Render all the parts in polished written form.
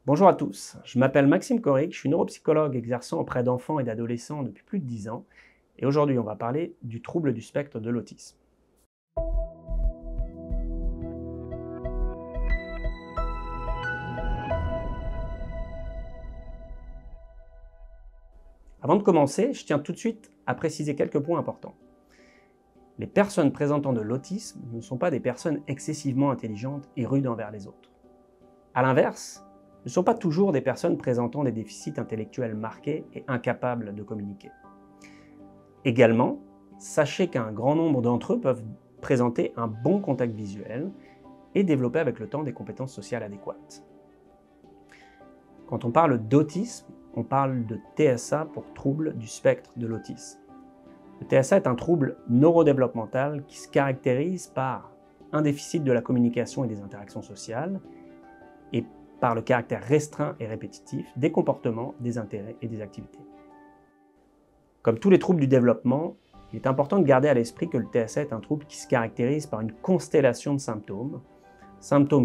Bonjour à tous, je m'appelle Maxime Corric, je suis neuropsychologue exerçant auprès d'enfants et d'adolescents depuis plus de 10 ans et aujourd'hui on va parler du trouble du spectre de l'autisme. Avant de commencer, je tiens tout de suite à préciser quelques points importants. Les personnes présentant de l'autisme ne sont pas des personnes excessivement intelligentes et rudes envers les autres. A l'inverse, ne sont pas toujours des personnes présentant des déficits intellectuels marqués et incapables de communiquer. Également, sachez qu'un grand nombre d'entre eux peuvent présenter un bon contact visuel et développer avec le temps des compétences sociales adéquates. Quand on parle d'autisme, on parle de TSA pour trouble du spectre de l'autisme. Le TSA est un trouble neurodéveloppemental qui se caractérise par un déficit de la communication et des interactions sociales et par le caractère restreint et répétitif des comportements, des intérêts et des activités. Comme tous les troubles du développement, il est important de garder à l'esprit que le TSA est un trouble qui se caractérise par une constellation de symptômes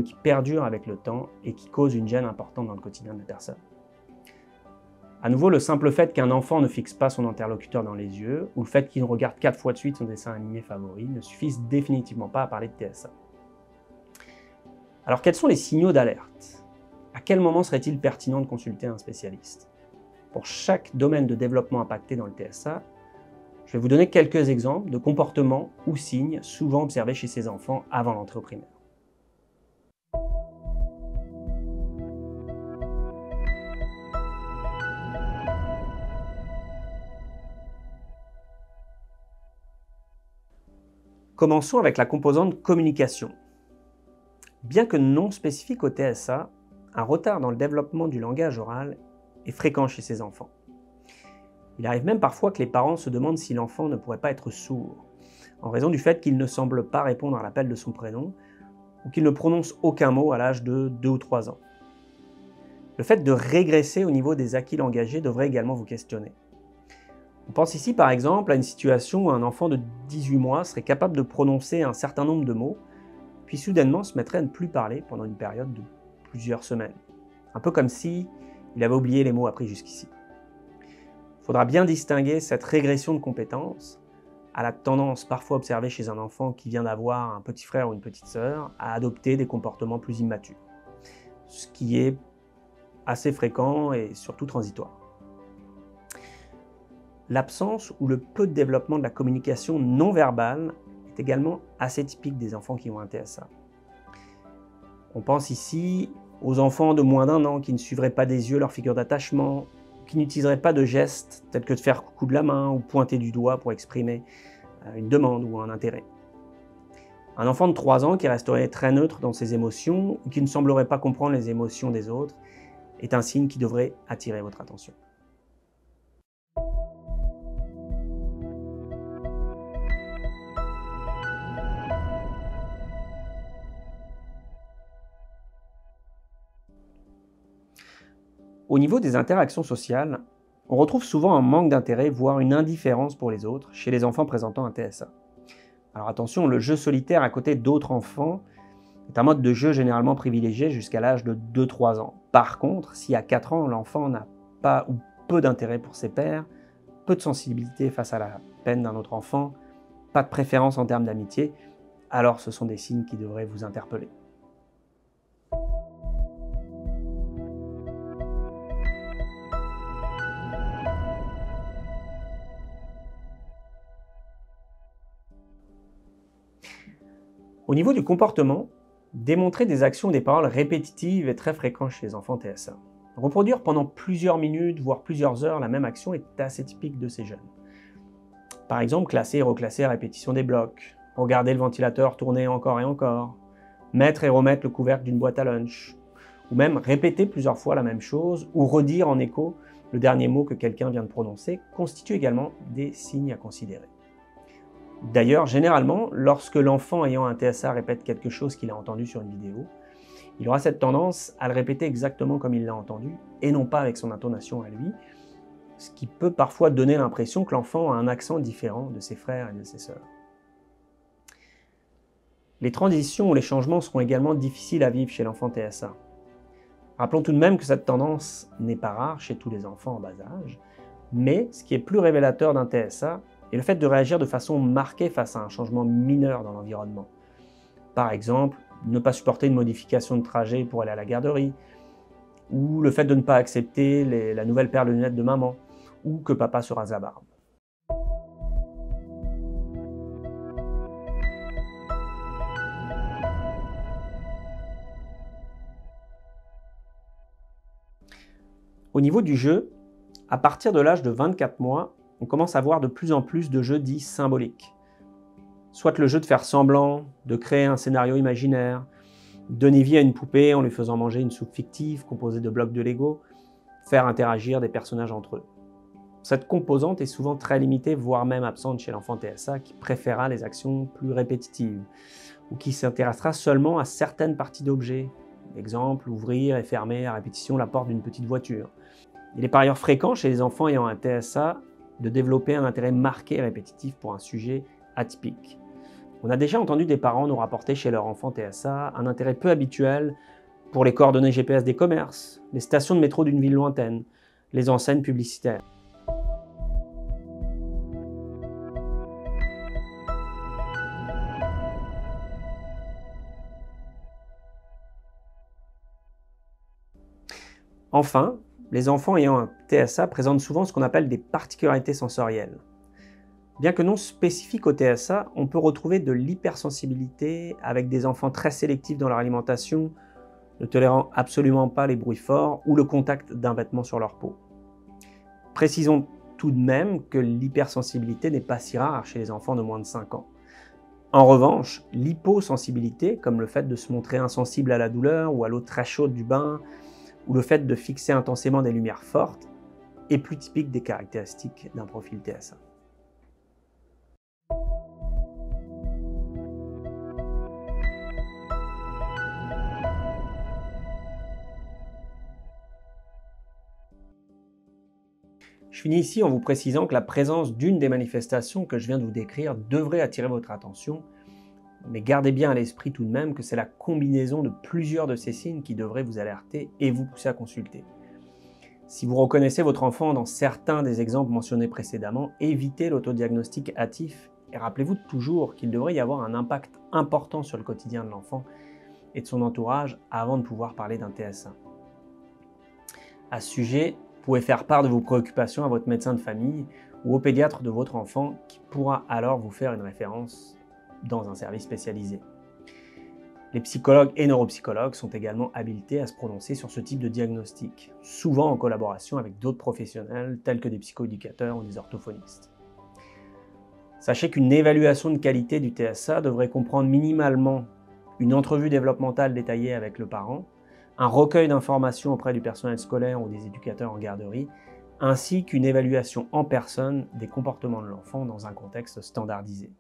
qui perdurent avec le temps et qui causent une gêne importante dans le quotidien des personnes. À nouveau, le simple fait qu'un enfant ne fixe pas son interlocuteur dans les yeux ou le fait qu'il regarde 4 fois de suite son dessin animé favori ne suffisent définitivement pas à parler de TSA. Alors quels sont les signaux d'alerte? À quel moment serait-il pertinent de consulter un spécialiste? Pour chaque domaine de développement impacté dans le TSA, je vais vous donner quelques exemples de comportements ou signes souvent observés chez ces enfants avant l'entrée au primaire. Commençons avec la composante communication. Bien que non spécifique au TSA, un retard dans le développement du langage oral est fréquent chez ces enfants. Il arrive même parfois que les parents se demandent si l'enfant ne pourrait pas être sourd, en raison du fait qu'il ne semble pas répondre à l'appel de son prénom ou qu'il ne prononce aucun mot à l'âge de 2 ou 3 ans. Le fait de régresser au niveau des acquis langagiers devrait également vous questionner. On pense ici par exemple à une situation où un enfant de 18 mois serait capable de prononcer un certain nombre de mots, puis soudainement se mettrait à ne plus parler pendant une période de plusieurs semaines. Un peu comme si il avait oublié les mots appris jusqu'ici. Il faudra bien distinguer cette régression de compétences à la tendance parfois observée chez un enfant qui vient d'avoir un petit frère ou une petite sœur à adopter des comportements plus immatures, ce qui est assez fréquent et surtout transitoire. L'absence ou le peu de développement de la communication non verbale est également assez typique des enfants qui ont un TSA. On pense ici aux enfants de moins d'1 an qui ne suivraient pas des yeux leur figure d'attachement, qui n'utiliseraient pas de gestes tels que de faire coucou de la main ou pointer du doigt pour exprimer une demande ou un intérêt. Un enfant de 3 ans qui resterait très neutre dans ses émotions ou qui ne semblerait pas comprendre les émotions des autres est un signe qui devrait attirer votre attention. Au niveau des interactions sociales, on retrouve souvent un manque d'intérêt, voire une indifférence pour les autres chez les enfants présentant un TSA. Alors attention, le jeu solitaire à côté d'autres enfants est un mode de jeu généralement privilégié jusqu'à l'âge de 2-3 ans. Par contre, si à 4 ans, l'enfant n'a pas ou peu d'intérêt pour ses pairs, peu de sensibilité face à la peine d'un autre enfant, pas de préférence en termes d'amitié, alors ce sont des signes qui devraient vous interpeller. Au niveau du comportement, démontrer des actions ou des paroles répétitives est très fréquent chez les enfants TSA. Reproduire pendant plusieurs minutes, voire plusieurs heures la même action est assez typique de ces jeunes. Par exemple, classer et reclasser à répétition des blocs, regarder le ventilateur tourner encore et encore, mettre et remettre le couvercle d'une boîte à lunch, ou même répéter plusieurs fois la même chose ou redire en écho le dernier mot que quelqu'un vient de prononcer constituent également des signes à considérer. D'ailleurs, généralement, lorsque l'enfant ayant un TSA répète quelque chose qu'il a entendu sur une vidéo, il aura cette tendance à le répéter exactement comme il l'a entendu et non pas avec son intonation à lui, ce qui peut parfois donner l'impression que l'enfant a un accent différent de ses frères et de ses sœurs. Les transitions ou les changements seront également difficiles à vivre chez l'enfant TSA. Rappelons tout de même que cette tendance n'est pas rare chez tous les enfants en bas âge, mais ce qui est plus révélateur d'un TSA est le fait de réagir de façon marquée face à un changement mineur dans l'environnement. Par exemple, ne pas supporter une modification de trajet pour aller à la garderie, ou le fait de ne pas accepter la nouvelle paire de lunettes de maman, ou que papa se rase la barbe. Au niveau du jeu, à partir de l'âge de 24 mois, on commence à voir de plus en plus de jeux dits symboliques. Soit le jeu de faire semblant, de créer un scénario imaginaire, donner vie à une poupée en lui faisant manger une soupe fictive composée de blocs de Lego, faire interagir des personnages entre eux. Cette composante est souvent très limitée, voire même absente chez l'enfant TSA qui préférera les actions plus répétitives ou qui s'intéressera seulement à certaines parties d'objets. Exemple, ouvrir et fermer à répétition la porte d'une petite voiture. Il est par ailleurs fréquent chez les enfants ayant un TSA de développer un intérêt marqué et répétitif pour un sujet atypique. On a déjà entendu des parents nous rapporter chez leur enfant TSA un intérêt peu habituel pour les coordonnées GPS des commerces, les stations de métro d'une ville lointaine, les enseignes publicitaires. Enfin, les enfants ayant un TSA présentent souvent ce qu'on appelle des particularités sensorielles. Bien que non spécifiques au TSA, on peut retrouver de l'hypersensibilité avec des enfants très sélectifs dans leur alimentation, ne tolérant absolument pas les bruits forts ou le contact d'un vêtement sur leur peau. Précisons tout de même que l'hypersensibilité n'est pas si rare chez les enfants de moins de 5 ans. En revanche, l'hyposensibilité, comme le fait de se montrer insensible à la douleur ou à l'eau très chaude du bain, ou le fait de fixer intensément des lumières fortes, est plus typique des caractéristiques d'un profil TSA. Je finis ici en vous précisant que la présence d'une des manifestations que je viens de vous décrire devrait attirer votre attention, mais gardez bien à l'esprit tout de même que c'est la combinaison de plusieurs de ces signes qui devrait vous alerter et vous pousser à consulter. Si vous reconnaissez votre enfant dans certains des exemples mentionnés précédemment, évitez l'autodiagnostic hâtif et rappelez-vous toujours qu'il devrait y avoir un impact important sur le quotidien de l'enfant et de son entourage avant de pouvoir parler d'un TSA. À ce sujet, vous pouvez faire part de vos préoccupations à votre médecin de famille ou au pédiatre de votre enfant qui pourra alors vous faire une référence dans un service spécialisé. Les psychologues et neuropsychologues sont également habilités à se prononcer sur ce type de diagnostic, souvent en collaboration avec d'autres professionnels tels que des psychoéducateurs ou des orthophonistes. Sachez qu'une évaluation de qualité du TSA devrait comprendre minimalement une entrevue développementale détaillée avec le parent, un recueil d'informations auprès du personnel scolaire ou des éducateurs en garderie, ainsi qu'une évaluation en personne des comportements de l'enfant dans un contexte standardisé.